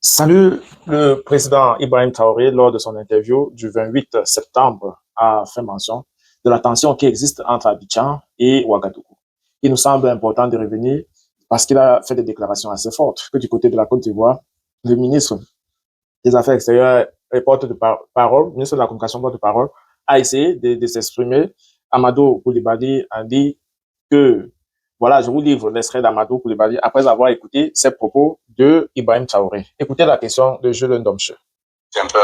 Salut, le président Ibrahim Traoré, lors de son interview du 28 septembre, a fait mention de la tension qui existe entre Abidjan et Ouagadougou. Il nous semble important de revenir parce qu'il a fait des déclarations assez fortes que du côté de la Côte d'Ivoire, le ministre des Affaires extérieures et porte de parole, le ministre de la Communication porte de parole, a essayé de s'exprimer. Amadou Koulibaly a dit que, voilà, je vous livre l'extrait d'Amadou Koulibaly après avoir écouté ses propos de Ibrahim Traoré. Écoutez la question de Julien Domche. C'est un peu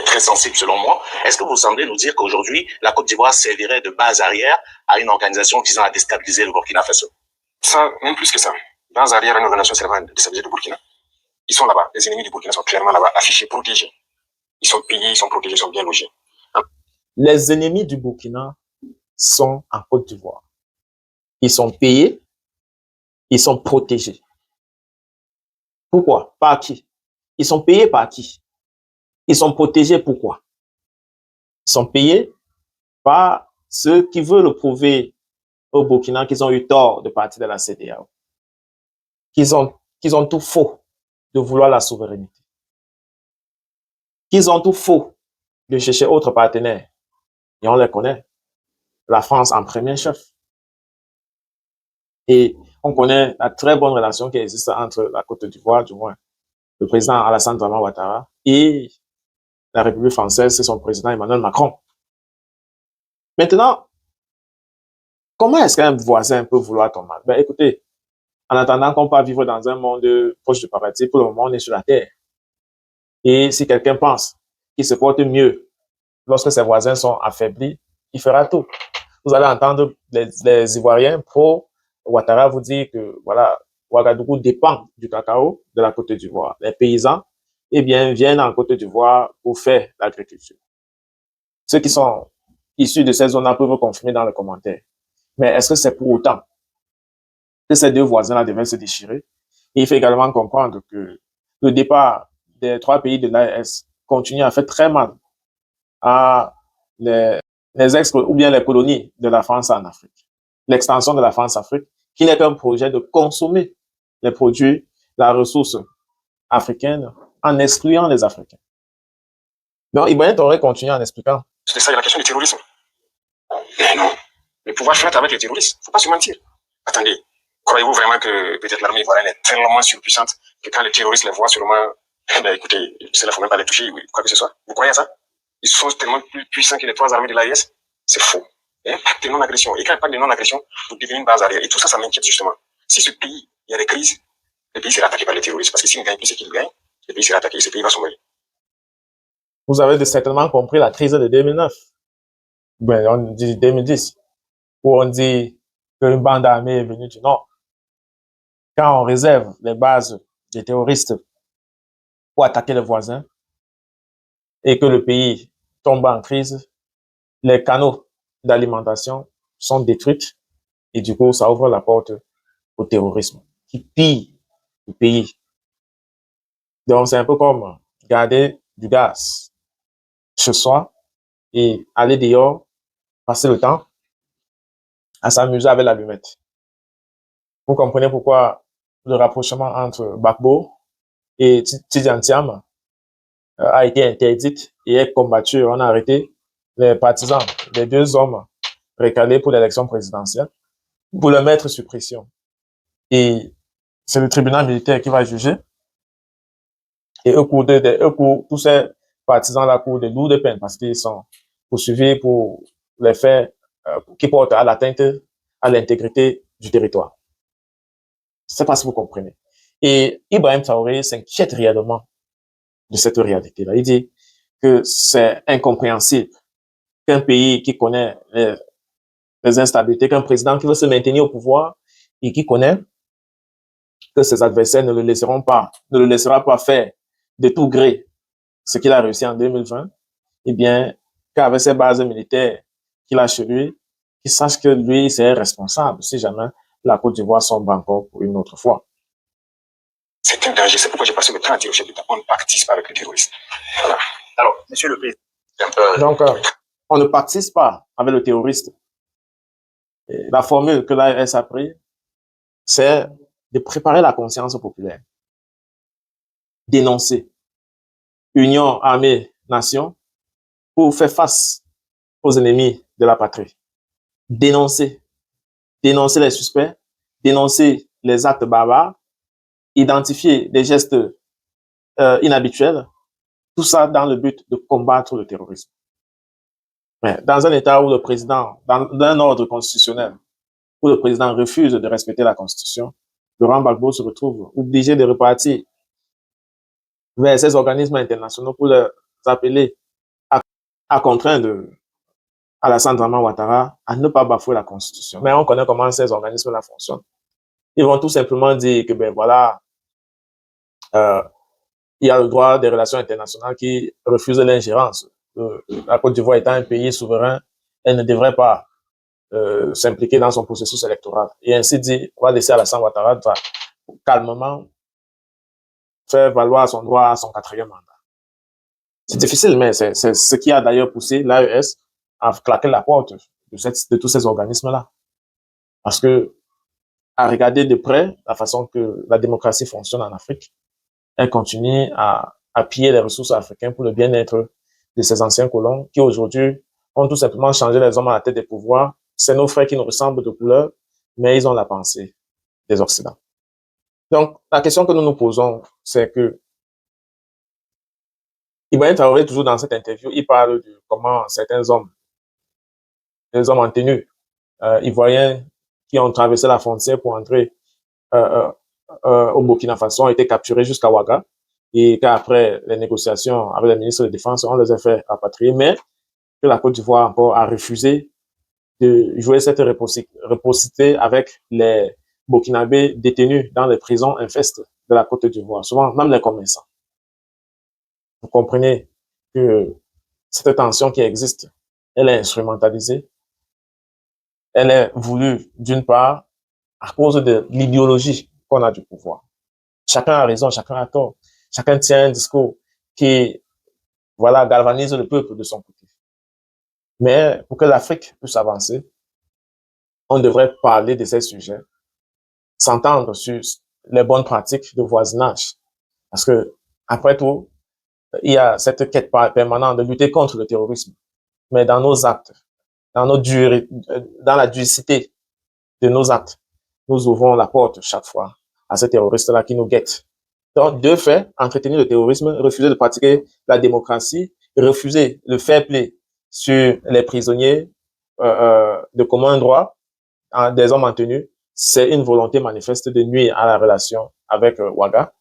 très sensible selon moi. Est-ce que vous semblez nous dire qu'aujourd'hui, la Côte d'Ivoire servirait de base arrière à une organisation visant à déstabiliser le Burkina Faso? Ça, même plus que ça. Base arrière à une organisation servant à déstabiliser le Burkina. Ils sont là-bas. Les ennemis du Burkina sont clairement là-bas, affichés, protégés. Ils sont payés, ils sont protégés, ils sont bien logés. Les ennemis du Burkina sont en Côte d'Ivoire. Ils sont payés, ils sont protégés. Pourquoi? Par qui? Ils sont payés par qui? Ils sont protégés pourquoi? Ils sont payés par ceux qui veulent prouver au Burkina qu'ils ont eu tort de partir de la CEDEAO, qu'ils ont tout faux de vouloir la souveraineté, qu'ils ont tout faux de chercher autres partenaires. Et on les connaît. La France en premier chef. Et on connaît la très bonne relation qui existe entre la Côte d'Ivoire, du moins, le président Alassane Draman Ouattara et la République française, c'est son président Emmanuel Macron. Maintenant, comment est-ce qu'un voisin peut vouloir ton mal? Ben, écoutez, en attendant qu'on puisse vivre dans un monde proche du paradis, pour le moment, on est sur la terre. Et si quelqu'un pense qu'il se porte mieux lorsque ses voisins sont affaiblis, il fera tout. Vous allez entendre les Ivoiriens pro Ouattara vous dire que voilà, Ouagadougou dépend du cacao de la Côte d'Ivoire. Les paysans, eh bien, viennent en Côte d'Ivoire pour faire l'agriculture. Ceux qui sont issus de ces zones-là peuvent confirmer dans les commentaires. Mais est-ce que c'est pour autant que ces deux voisins-là devaient se déchirer? Et il faut également comprendre que le départ des trois pays de l'AES continue à faire très mal à les ex ou bien les colonies de la France en Afrique. L'extension de la France-Afrique, qui n'est qu'un projet de consommer les produits, la ressource africaine en excluant les Africains. Donc, Ibrahim aurait continué en expliquant. C'est ça, il y a la question du terrorisme. Mais non, le pouvoir flotte avec les terroristes. Il ne faut pas se mentir. Attendez, croyez-vous vraiment que peut-être l'armée ivoirienne est tellement surpuissante que quand les terroristes les voient seulement, ben écoutez, cela ne faut même pas les toucher, quoi que ce soit. Vous croyez à ça? Ils sont tellement plus puissants que les trois armées de l'AIS. C'est faux. Un pacte de non-agression. Et quand un pacte de non-agression, vous devenez une base arrière. Et tout ça, ça m'inquiète justement. Si ce pays, il y a des crises, le pays sera attaqué par les terroristes. Parce que s'il ne gagne plus ce qu'il gagne, le pays sera attaqué et ce pays va sombrer. Vous avez certainement compris la crise de 2009. Ben, on dit 2010. Où on dit qu'une bande armée est venue du Nord. Quand on réserve les bases des terroristes pour attaquer les voisins et que le pays tombe en crise, les canaux d'alimentation sont détruits et du coup, ça ouvre la porte au terrorisme qui pille le pays. Donc, c'est un peu comme garder du gaz chez soi et aller dehors, passer le temps à s'amuser avec l'allumette. Vous comprenez pourquoi le rapprochement entre Gbagbo et Tidiane a été interdit et est combattu. On a arrêté les partisans des deux hommes recalés pour l'élection présidentielle pour le mettre sous pression. Et c'est le tribunal militaire qui va juger. Et tous ces partisans-là courent de lourdes peines parce qu'ils sont poursuivis pour les faits qui portent à l'atteinte à l'intégrité du territoire. Je ne sais pas si vous comprenez. Et Ibrahim Traoré s'inquiète réellement de cette réalité-là. Il dit que c'est incompréhensible qu'un pays qui connaît les instabilités, qu'un président qui veut se maintenir au pouvoir et qui connaît que ses adversaires ne le laissera pas faire de tout gré ce qu'il a réussi en 2020, eh bien, qu'avec ses bases militaires qu'il a chez lui, qu'il sache que lui, c'est responsable si jamais la Côte d'Ivoire sombre encore pour une autre fois. C'est un danger. C'est pourquoi j'ai passé le temps à dire au chef d'État, on ne participe pas avec les terroristes. Voilà. Alors, monsieur le président. Donc, on ne participe pas avec le terroriste. Et la formule que l'ARS a prise, c'est de préparer la conscience populaire. dénoncer Union, armée, nation pour faire face aux ennemis de la patrie. Dénoncer les suspects, dénoncer les actes barbares, identifier des gestes inhabituels, tout ça dans le but de combattre le terrorisme. Mais dans un État où le président, dans un ordre constitutionnel, où le président refuse de respecter la Constitution, Laurent Gbagbo se retrouve obligé de repartir vers ces organismes internationaux pour les appeler à contraindre Alassane Draman Ouattara à ne pas bafouer la Constitution. Mais on connaît comment ces organismes-là fonctionnent. Ils vont tout simplement dire que, ben voilà, il y a le droit des relations internationales qui refuse l'ingérence. La Côte d'Ivoire étant un pays souverain, elle ne devrait pas s'impliquer dans son processus électoral. Et ainsi dit, on va laisser Alassane Ouattara calmement faire valoir son droit à son 4e mandat. C'est difficile, mais c'est ce qui a d'ailleurs poussé l'AES à claquer la porte de tous ces organismes-là. Parce que, à regarder de près la façon que la démocratie fonctionne en Afrique, elle continue à piller les ressources africaines pour le bien-être de ces anciens colons qui aujourd'hui ont tout simplement changé les hommes à la tête des pouvoirs. C'est nos frères qui nous ressemblent de couleur, mais ils ont la pensée des Occidentaux. Donc, la question que nous nous posons, c'est que Ibrahim Traoré, toujours dans cette interview, il parle de comment certains hommes, des hommes en tenue, ivoiriens qui ont traversé la frontière pour entrer au Burkina Faso ont été capturés jusqu'à Ouaga et qu'après les négociations avec le ministre de la Défense, on les a fait rapatrier, mais que la Côte d'Ivoire encore a refusé de jouer cette réciprocité avec les Burkinabés détenus dans les prisons infestes de la Côte d'Ivoire, souvent même les commerçants. Vous comprenez que cette tension qui existe, elle est instrumentalisée, elle est voulue d'une part à cause de l'idéologie qu'on a du pouvoir. Chacun a raison, chacun a tort. Chacun tient un discours qui, voilà, galvanise le peuple de son côté. Mais pour que l'Afrique puisse avancer, on devrait parler de ces sujets, s'entendre sur les bonnes pratiques de voisinage. Parce que, après tout, il y a cette quête permanente de lutter contre le terrorisme. Mais dans nos actes, dans la duricité de nos actes, nous ouvrons la porte chaque fois à ces terroristes-là qui nous guettent. Donc, de fait, entretenir le terrorisme, refuser de pratiquer la démocratie, refuser le fair play sur les prisonniers de commun droit, des hommes en tenue, c'est une volonté manifeste de nuire à la relation avec Ouaga.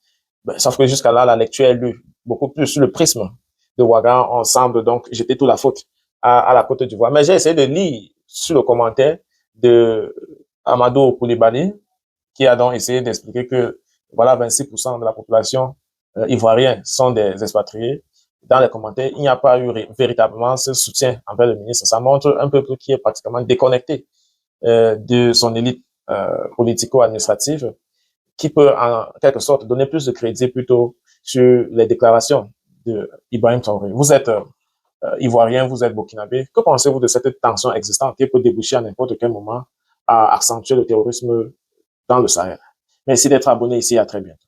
Sauf que jusqu'à là, la lecture est lue beaucoup plus sur le prisme de Ouaga. On semble donc jeter toute la faute à la Côte d'Ivoire. Mais j'ai essayé de lire sur le commentaire de Amadou Koulibaly, qui a donc essayé d'expliquer que voilà, 26% de la population ivoirienne sont des expatriés. Dans les commentaires, il n'y a pas eu véritablement ce soutien envers le ministre. Ça montre un peuple qui est pratiquement déconnecté de son élite politico-administrative, qui peut en quelque sorte donner plus de crédit plutôt sur les déclarations de Ibrahim Traoré. Vous êtes ivoirien, vous êtes burkinabé. Que pensez-vous de cette tension existante qui peut déboucher à n'importe quel moment à accentuer le terrorisme dans le Sahel? Merci d'être abonné ici, à très bientôt.